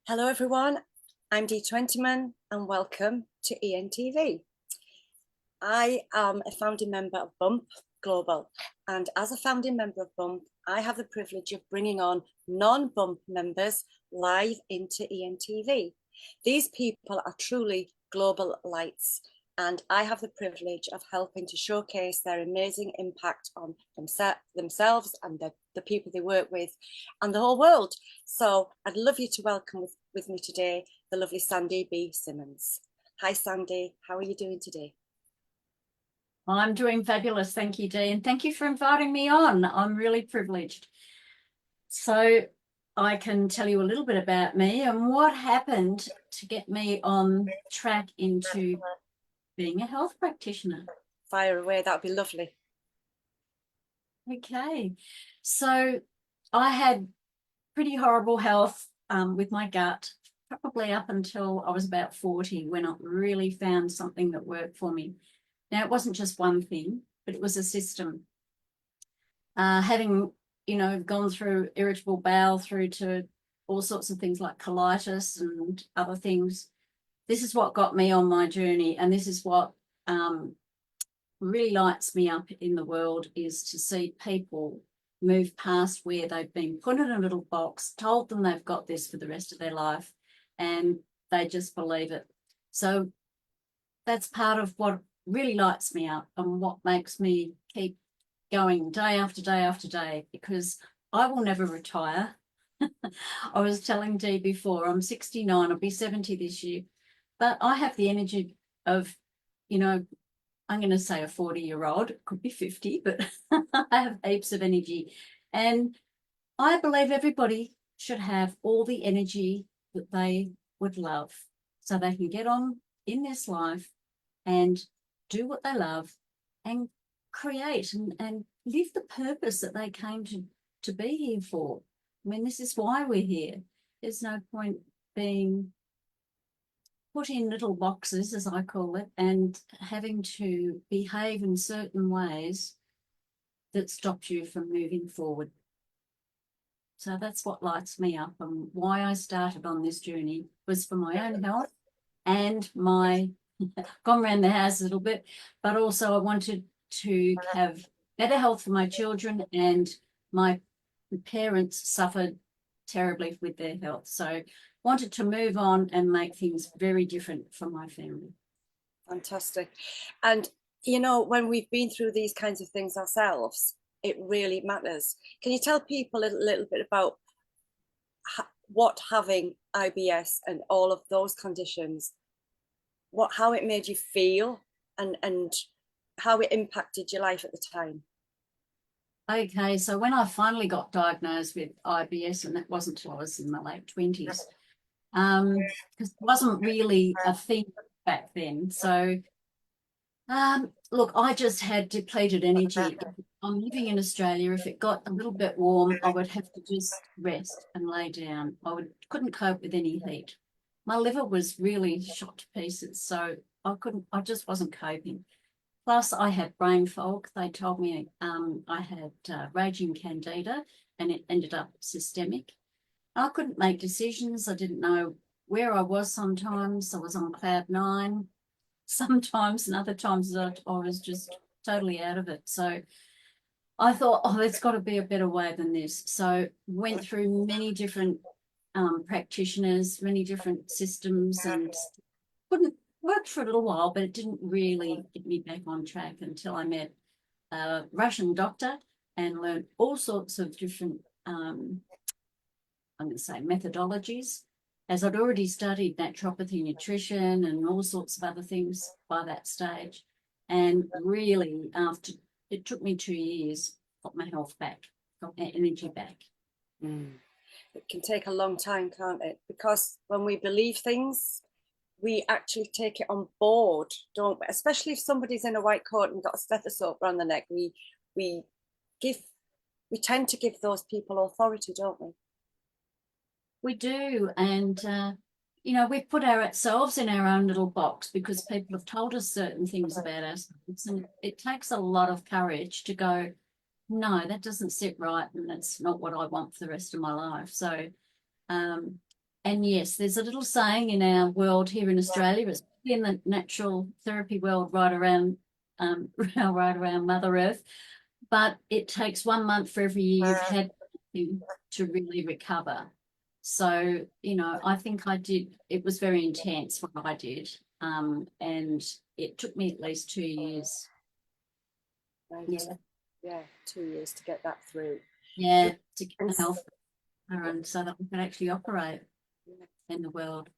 Hello everyone, I'm Dee Twentyman and welcome to ENTV. I am a founding member of Bump Global, and as a founding member of Bump, I have the privilege of bringing on non-Bump members live into ENTV. These people are truly global lights, and I have the privilege of helping to showcase their amazing impact on themselves and the people they work with and the whole world. So I'd love you to welcome with me today the lovely Sandy B Simmons. Hi Sandy, how are you doing today? I'm doing fabulous. Thank you, Dee. And thank you for inviting me on. I'm really privileged. So I can tell you a little bit about me and what happened to get me on track into being a health practitioner. Fire away, that would be lovely. Okay. So I had pretty horrible health with my gut, probably up until I was about 40 when I really found something that worked for me. Now, it wasn't just one thing, but it was a system. Having gone through irritable bowel through to all sorts of things like colitis and other things, this is what got me on my journey, and this is what really lights me up in the world, is to see people move past where they've been put in a little box, told them they've got this for the rest of their life, and they just believe it. So that's part of what really lights me up and what makes me keep going day after day after day, because I will never retire. I was telling Dee before, I'm 69, I'll be 70 this year, but I have the energy of, I'm going to say a 40-year-old, it could be 50, but I have heaps of energy. And I believe everybody should have all the energy that they would love so they can get on in this life and do what they love and create and live the purpose that they came to be here for. I mean, this is why we're here. There's no point being put in little boxes, as I call it, and having to behave in certain ways that stops you from moving forward. So that's what lights me up, and why I started on this journey was for my own health and my gone around the house a little bit, but also I wanted to have better health for my children, and my parents suffered terribly with their health. So wanted to move on and make things very different for my family. Fantastic. And you know, when we've been through these kinds of things ourselves, it really matters. Can you tell people a little bit about what having IBS and all of those conditions, how it made you feel, and how it impacted your life at the time? Okay, so when I finally got diagnosed with IBS, and that wasn't until I was in my late 20s, because it wasn't really a thing back then. So look, I just had depleted energy. I'm living in Australia. If it got a little bit warm, I would have to just rest and lay down. Couldn't cope with any heat. My liver was really shot to pieces, so I just wasn't coping. Plus, I had brain fog. They told me I had raging Candida, and it ended up systemic. I couldn't make decisions. I didn't know where I was sometimes. I was on cloud nine sometimes, and other times I was just totally out of it. So I thought, oh, there's got to be a better way than this. So went through many different practitioners, many different systems, and couldn't work for a little while, but it didn't really get me back on track until I met a Russian doctor and learned all sorts of different, I'm going to say, methodologies, as I'd already studied naturopathy, nutrition, and all sorts of other things by that stage. And really, after it took me 2 years, got my health back, got my energy back. Mm. It can take a long time, can't it? Because when we believe things, we actually take it on board, don't we? Especially if somebody's in a white coat and got a stethoscope around the neck, we give we tend to give those people authority, don't we? We do. And, we've put ourselves in our own little box because people have told us certain things about ourselves. And it takes a lot of courage to go, no, that doesn't sit right. And that's not what I want for the rest of my life. So, um, And yes, there's a little saying in our world here in Australia, it's in the natural therapy world right around right around Mother Earth, but it takes 1 month for every year you've had to really recover. So, you know, I think I did, it was very intense what I did. And it took me at least 2 years. Right. Yeah. Yeah, 2 years to get that through. Yeah, to get the health and so that we could actually operate in the world.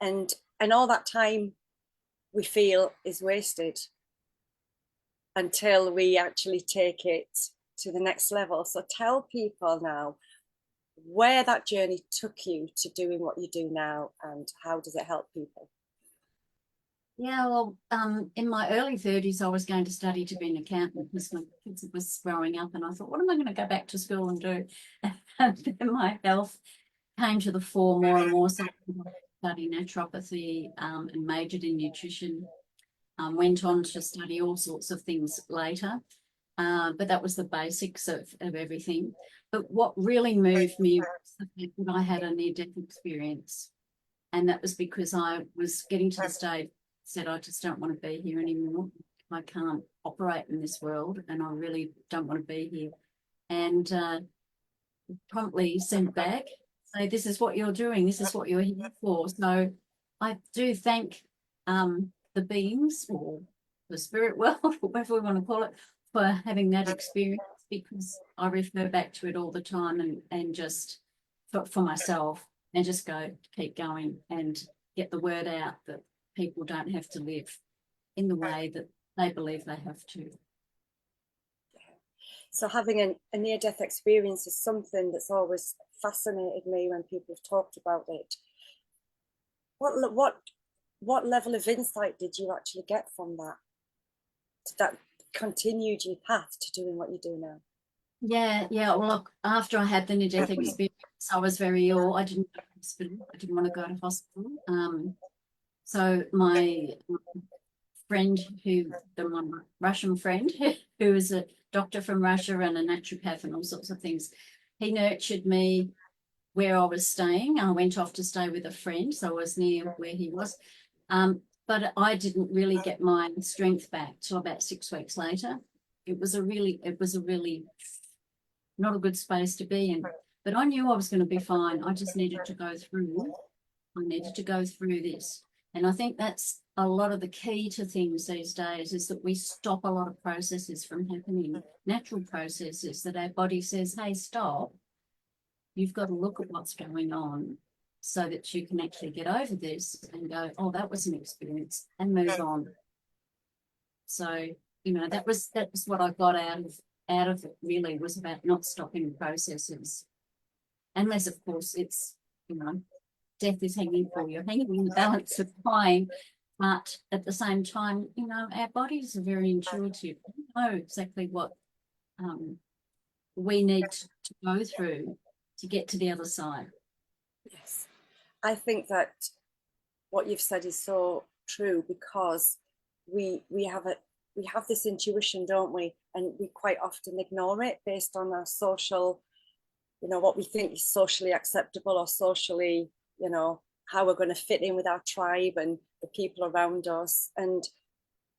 And all that time we feel is wasted until we actually take it to the next level. So tell people now where that journey took you to doing what you do now, and how does it help people? Yeah, well, in my early 30s, I was going to study to be an accountant because my kids was growing up, and I thought, what am I going to go back to school and do? And then my health came to the fore more and more. So I studied naturopathy and majored in nutrition. Went on to study all sorts of things later, but that was the basics of everything. But what really moved me was the fact that I had a near-death experience, and that was because I was getting to the stage said I just don't want to be here anymore. I can't operate in this world, and I really don't want to be here. And promptly sent back, say, this is what you're doing, this is what you're here for. So I do thank the beings or the spirit world, whatever we want to call it, for having that experience, because I refer back to it all the time and just for myself, and just keep going and get the word out that people don't have to live in the way that they believe they have to. So having a near-death experience is something that's always fascinated me when people have talked about it. What level of insight did you actually get from that? That continued your path to doing what you do now? Yeah. Well, look, after I had the near-death experience, I was very ill. I didn't go to hospital. I didn't want to go to hospital. So my friend, my Russian friend, who is a doctor from Russia and a naturopath and all sorts of things, he nurtured me where I was staying. I went off to stay with a friend, so I was near where he was. But I didn't really get my strength back till about 6 weeks later. It was a really not a good space to be in. But I knew I was going to be fine. I just needed to go through. I needed to go through this. And I think that's a lot of the key to things these days, is that we stop a lot of processes from happening, natural processes that our body says, hey, stop. You've got to look at what's going on so that you can actually get over this and go, oh, that was an experience, and move on. So, you know, that was what I got out of it, really, was about not stopping processes. Unless, of course, it's, you know, death is hanging for you, hanging in the balance of time. But at the same time, you know, our bodies are very intuitive. We know exactly what we need to go through to get to the other side. Yes, I think that what you've said is so true, because we have this intuition, don't we? And we quite often ignore it based on our social, you know, what we think is socially acceptable, or socially, you know, how we're going to fit in with our tribe and the people around us. And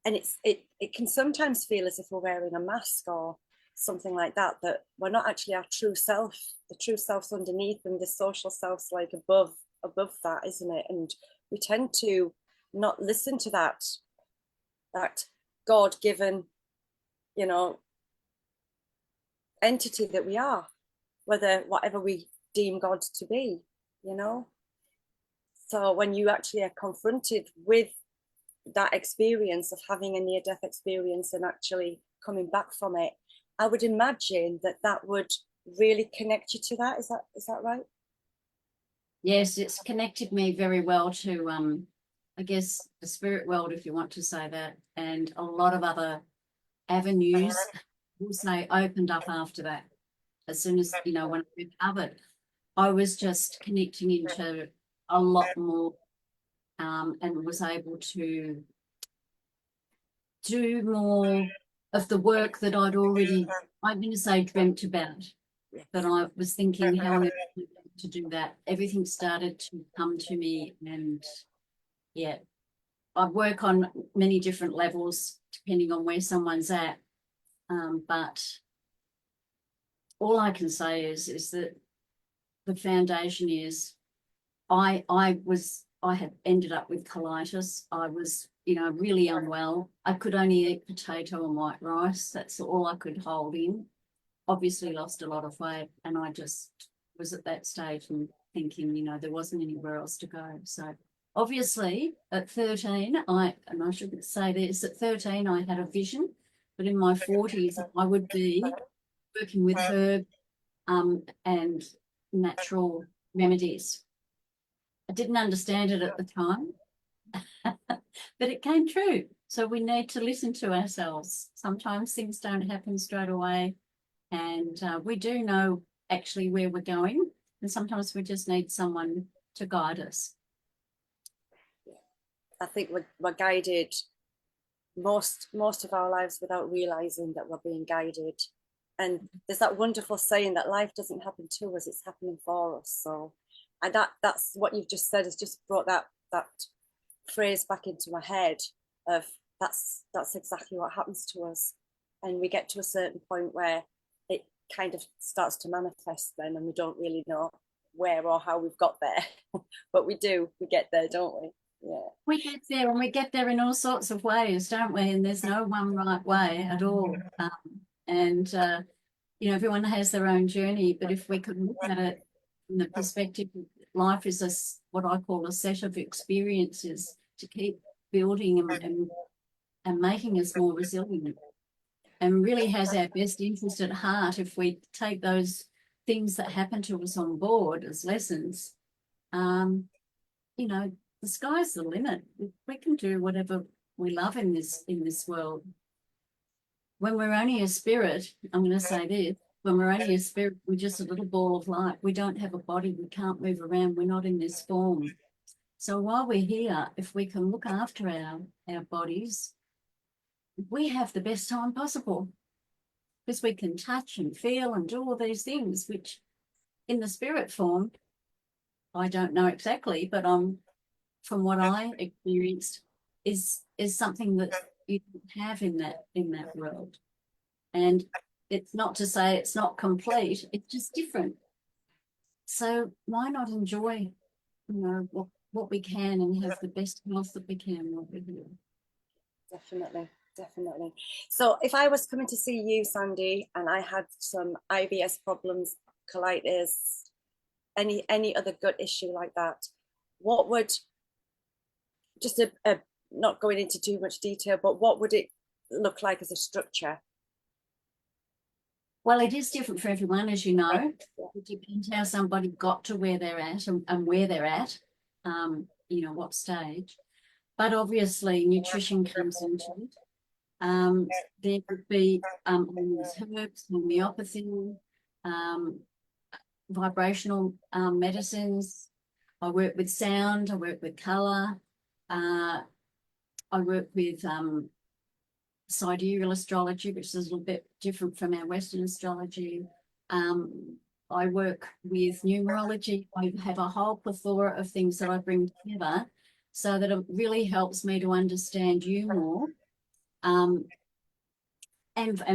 it can sometimes feel as if we're wearing a mask or something like that, that we're not actually our true self. The true self's underneath, and the social self's like above that, isn't it? And we tend to not listen to that God-given, you know, entity that we are, whatever we deem God to be, you know. So when you actually are confronted with that experience of having a near-death experience and actually coming back from it, I would imagine that would really connect you to that. Is that right? Yes, it's connected me very well to, I guess, the spirit world, if you want to say that, and a lot of other avenues, we'll say, opened up after that. As soon as, you know, when I recovered, I was just connecting into a lot more, and was able to do more of the work that I'm going to say dreamt about, but I was thinking how on earth to do that, everything started to come to me. And yeah, I work on many different levels depending on where someone's at. But all I can say is that the foundation is I had ended up with colitis. I was, really unwell. I could only eat potato and white rice. That's all I could hold in. Obviously lost a lot of weight, and I just was at that stage and thinking, there wasn't anywhere else to go. So obviously at 13, I shouldn't say this, at 13 I had a vision, but in my 40s I would be working with herb and natural remedies. I didn't understand it at the time, but it came true. So we need to listen to ourselves. Sometimes things don't happen straight away, and we do know actually where we're going, and sometimes we just need someone to guide us. I think we're guided most of our lives without realizing that we're being guided. And there's that wonderful saying that life doesn't happen to us, it's happening for us. So and that's what you've just said, has just brought that phrase back into my head of that's exactly what happens to us. And we get to a certain point where it kind of starts to manifest then, and we don't really know where or how we've got there. But we get there, don't we? Yeah. We get there, and we get there in all sorts of ways, don't we? And there's no one right way at all. And everyone has their own journey, but if we could look at it from the perspective of life is what I call a set of experiences to keep building and making us more resilient, and really has our best interest at heart. If we take those things that happen to us on board as lessons, the sky's the limit. We can do whatever we love in this world. When we're only a spirit, I'm going to say this, when we're only a spirit, we're just a little ball of light. We don't have a body. We can't move around. We're not in this form. So while we're here, if we can look after our bodies, we have the best time possible, because we can touch and feel and do all these things, which in the spirit form, I don't know exactly, but from what I experienced, is something that you don't have in that world. And it's not to say it's not complete, it's just different. So why not enjoy, what we can and have the best health that we can while we're here? Definitely. So if I was coming to see you, Sandy, and I had some IBS problems, colitis, any other gut issue like that, what would, just not going into too much detail, but what would it look like as a structure? Well, it is different for everyone, as you know. It depends how somebody got to where they're at and where they're at, what stage. But obviously nutrition comes into it. There would be herbs, homeopathy, vibrational medicines. I work with sound, I work with colour, I work with sidereal astrology, which is a little bit different from our Western astrology. I work with numerology. I have a whole plethora of things that I bring together so that it really helps me to understand you more, and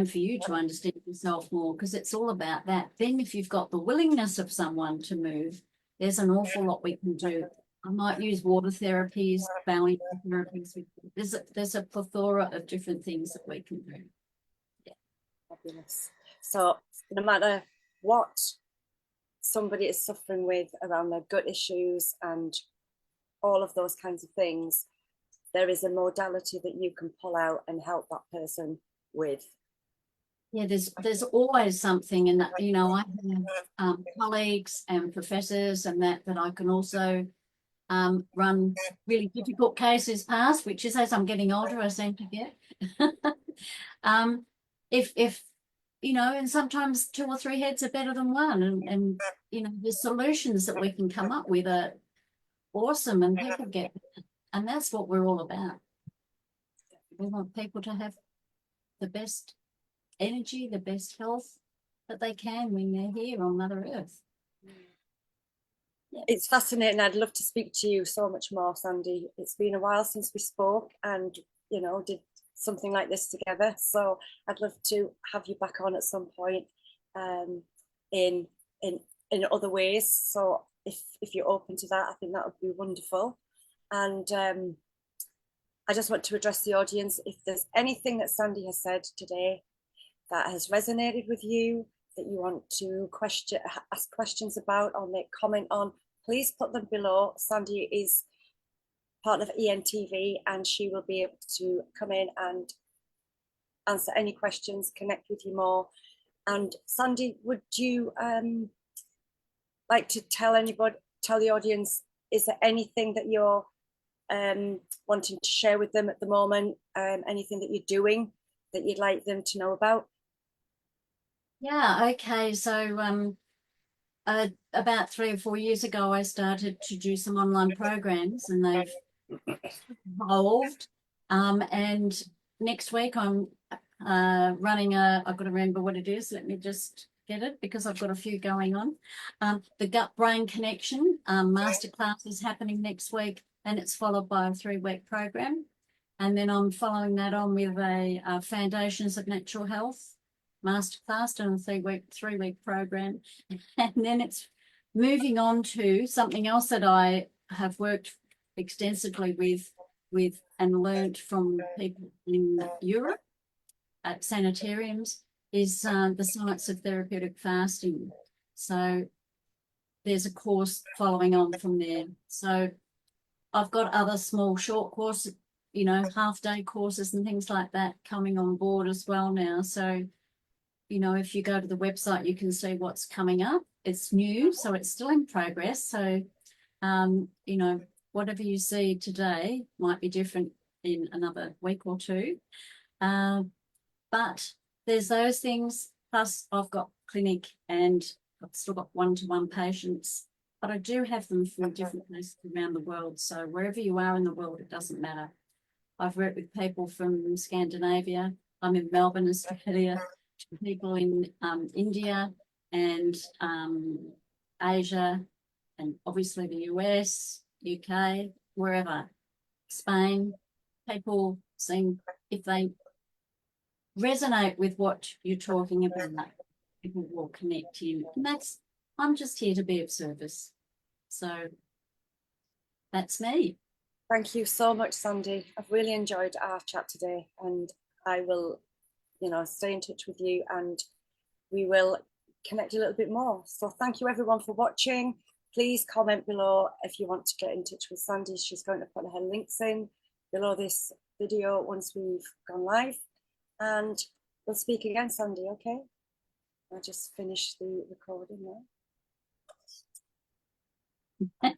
for you to understand yourself more, because it's all about that. Then if you've got the willingness of someone to move, there's an awful lot we can do. I might use water therapies, bowing therapies. There's a plethora of different things that we can do. Yeah. Fabulous. So no matter what somebody is suffering with around their gut issues and all of those kinds of things, there is a modality that you can pull out and help that person with. Yeah, there's always something, and I have colleagues and professors and that I can also run really difficult cases past, which is, as I'm getting older, I seem to get. If and sometimes 2 or 3 heads are better than one, and the solutions that we can come up with are awesome, and people get it. And that's what we're all about. We want people to have the best energy, the best health that they can when they're here on Mother Earth. It's fascinating. I'd love to speak to you so much more, Sandy. It's been a while since we spoke and, you know, did something like this together. So I'd love to have you back on at some point um, in in in other ways. So if you're open to that, I think that would be wonderful. And I just want to address the audience. If there's anything that Sandy has said today that has resonated with you, that you want to ask questions about or make comment on, please put them below. Sandy is part of ENTV and she will be able to come in and answer any questions, connect with you more. And Sandy, would you like to tell the audience, is there anything that you're wanting to share with them at the moment? Anything that you're doing that you'd like them to know about? Yeah, okay. So about 3 or 4 years ago, I started to do some online programs and they've evolved. And next week I'm running I've got to remember what it is. Let me just get it because I've got a few going on. The gut-brain connection masterclass is happening next week and it's followed by a 3-week program. And then I'm following that on with a Foundations of Natural Health masterclass and a 3-week program. And then it's moving on to something else that I have worked extensively with and learned from people in Europe at sanitariums is the science of therapeutic fasting. So there's a course following on from there. So I've got other small short courses, you know, half-day courses and things like that coming on board as well now. So, you know, if you go to the website, you can see what's coming up. It's new, so it's still in progress. So, you know, whatever you see today might be different in another week or two. But there's those things. Plus, I've got clinic and I've still got one-to-one patients, but I do have them from different places around the world. So wherever you are in the world, it doesn't matter. I've worked with people from Scandinavia. I'm in Melbourne, Australia, to people in India and Asia, and obviously the US, UK, wherever, Spain. People seem, if they resonate with what you're talking about, people will connect in. And I'm just here to be of service. So that's me. Thank you so much, Sandy. I've really enjoyed our chat today and I will, you know, stay in touch with you and we will connect a little bit more. So thank you everyone for watching. Please comment below if you want to get in touch with Sandy. She's going to put her links in below this video once we've gone live. And we'll speak again, Sandy, okay? I'll just finish the recording now.